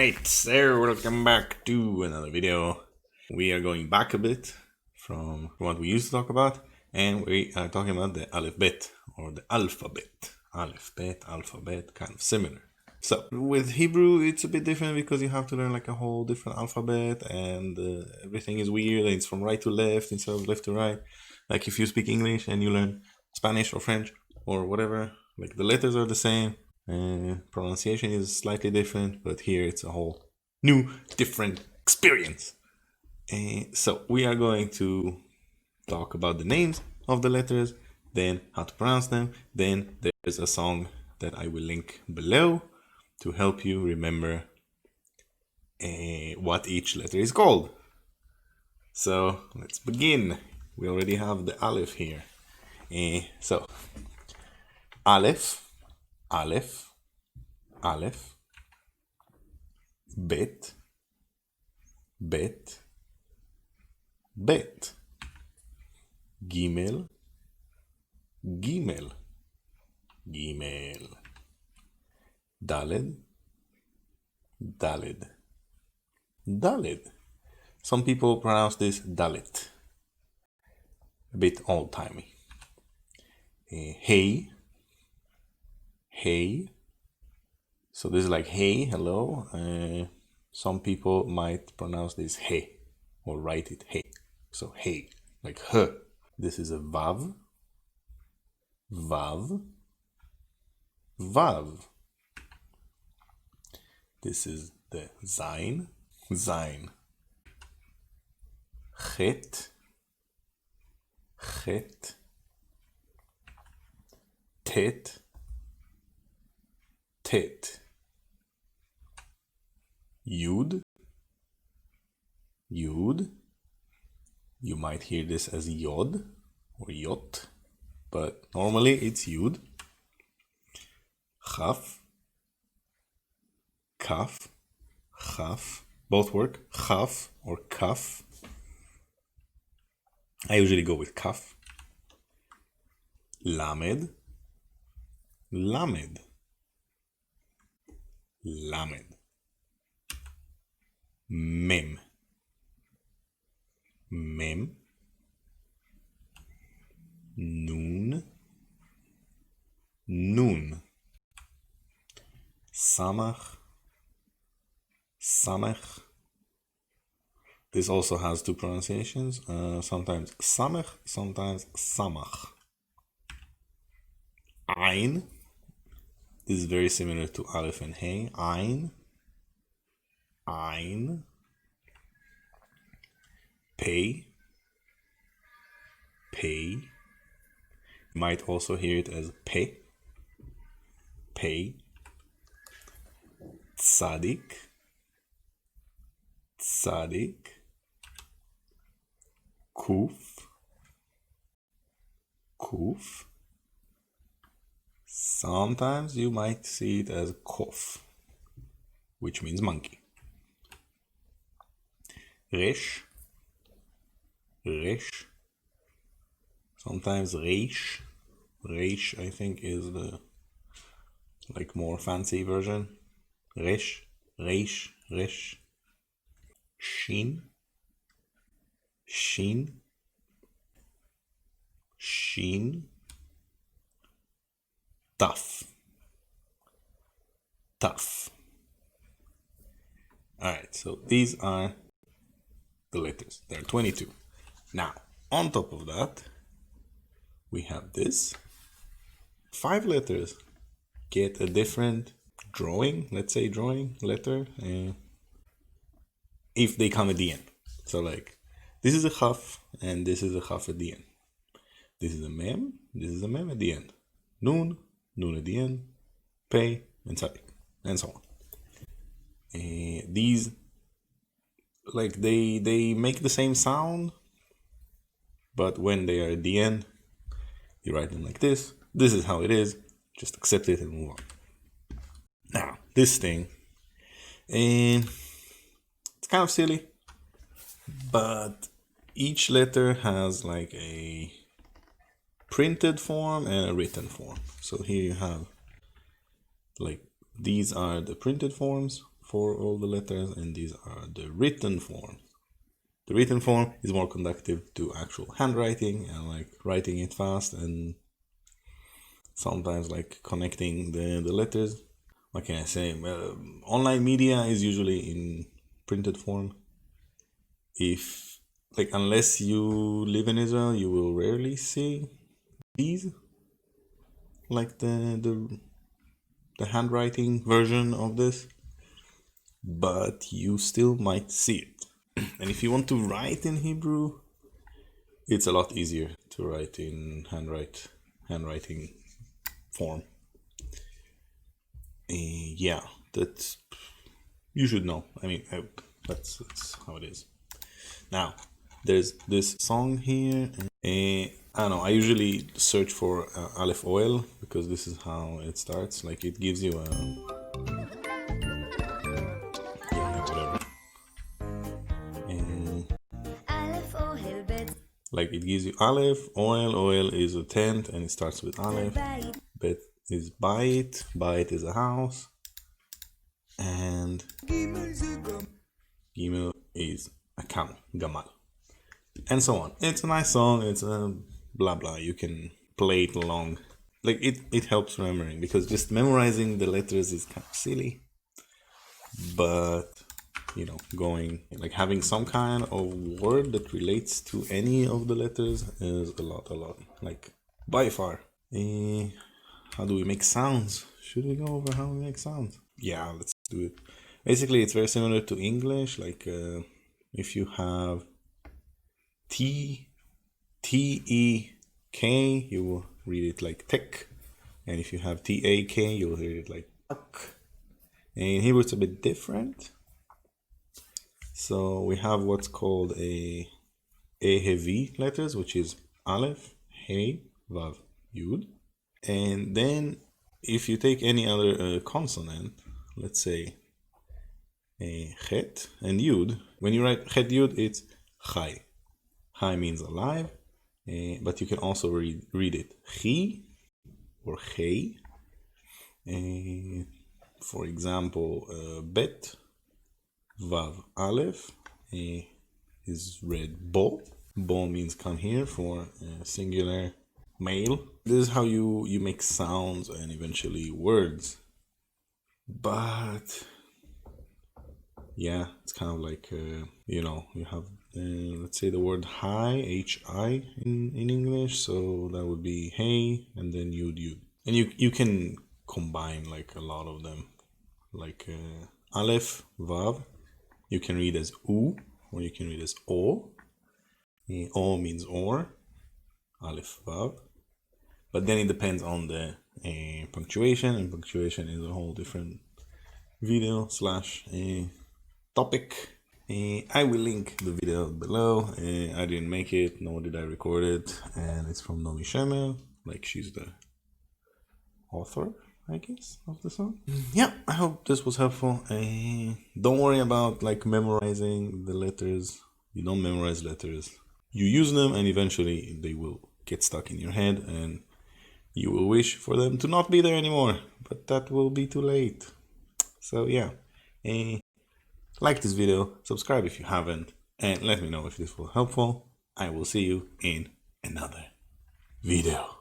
Alright, so welcome back to another video. We are going back a bit from what we used to talk about, and we are talking about the alphabet or the alphabet. Alphabet, kind of similar. So with Hebrew, it's a bit different because you have to learn like a whole different alphabet, and everything is weird. And it's from right to left instead of left to right. Like if you speak English and you learn Spanish or French or whatever, like the letters are the same. Pronunciation is slightly different, but here it's a whole new, different experience. So we are going to talk about the names of the letters, then how to pronounce them. Then there's a song that I will link below to help you remember what each letter is called. So let's begin. We already have the Aleph here. So Aleph, Bet, Gimel, Daled, Some people pronounce this Dalet, a bit old-timey. Hey, so this is like hey, hello. Some people might pronounce this hey or write it hey. So hey, like h. This is a vav. This is the zain. Chet. Tet. Yud. You might hear this as yod or yot, but normally it's yud. Chaf. Both work. Chaf or kaf. I usually go with kaf. Lamed. Mem. Nun. Samach. This also has two pronunciations. Sometimes samech, sometimes samach. Ein. This is very similar to Aleph and Hey. Ein. Pei. You might also hear it as pei. Tzadik. Kuf. Sometimes you might see it as kof, which means monkey. Resh. Sometimes reish. I think is the like more fancy version. Resh. Shin. Taf. Alright, so these are the letters. There are 22. Now, on top of that, we have this. 5 letters get a different drawing, let's say drawing letter, if they come at the end. So like, this is a chaf, and this is a chaf at the end. This is a mem, this is a mem at the end. Nun at the end. Pei, and tzadik, and so on. These, like, they make the same sound, but when they are at the end, you write them like this. This is how it is. Just accept it and move on. Now, this thing, it's kind of silly, but each letter has like a printed form and a written form. So here you have like these are the printed forms for all the letters, and these are the written forms. The written form is more conducive to actual handwriting and like writing it fast, and sometimes like connecting the letters. What can I say? Online media is usually in printed form. If like unless you live in Israel, you will rarely see these, like the handwriting version of this, but you still might see it. And if you want to write in Hebrew, it's a lot easier to write in handwriting form. Yeah, that's, you should know. I mean, that's how it is. Now, there's this song here. I don't know. I usually search for Aleph Oil because this is how it starts. Like it gives you a whatever. Like it gives you Aleph, oil is a tent, and it starts with Aleph. Bet is Bait, Bait is a house, and Gimel is a camel, Gamal, and so on. It's a nice song. It's a blah blah. You can play it along. Like it helps remembering, because just memorizing the letters is kind of silly. But you know, going like having some kind of word that relates to any of the letters is a lot, like by far. How do we make sounds? Should we go over how we make sounds? Yeah, let's do it. Basically, it's very similar to English. Like if you have T-E-K, you will read it like tek. And if you have T-A-K, you'll read it like tak. And in Hebrew, it's a bit different. So we have what's called a heavy letters, which is Aleph, Hey, Vav, Yud. And then if you take any other consonant, let's say a Chet and Yud, when you write Chet Yud, it's Chai. Chai means alive, but you can also read it Chi or Chei. For example, Bet, Vav, Aleph is read Bo. Bo means come here for singular male. This is how you make sounds and eventually words. But yeah, it's kind of like you know, you have let's say the word hi, H-I in English, so that would be hey, and then yud, and you can combine like a lot of them, like Aleph, Vav, you can read as U, or you can read as O. O means or, Aleph, Vav. But then it depends on the punctuation, and punctuation is a whole different video / topic. I will link the video below. I didn't make it, nor did I record it, and it's from Nomi Shemer, like she's the author, I guess, of the song. Yeah, I hope this was helpful. Don't worry about like memorizing the letters. You don't memorize letters. You use them, and eventually they will get stuck in your head, and you will wish for them to not be there anymore, but that will be too late. So yeah, like this video, subscribe if you haven't, and let me know if this was helpful. I will see you in another video.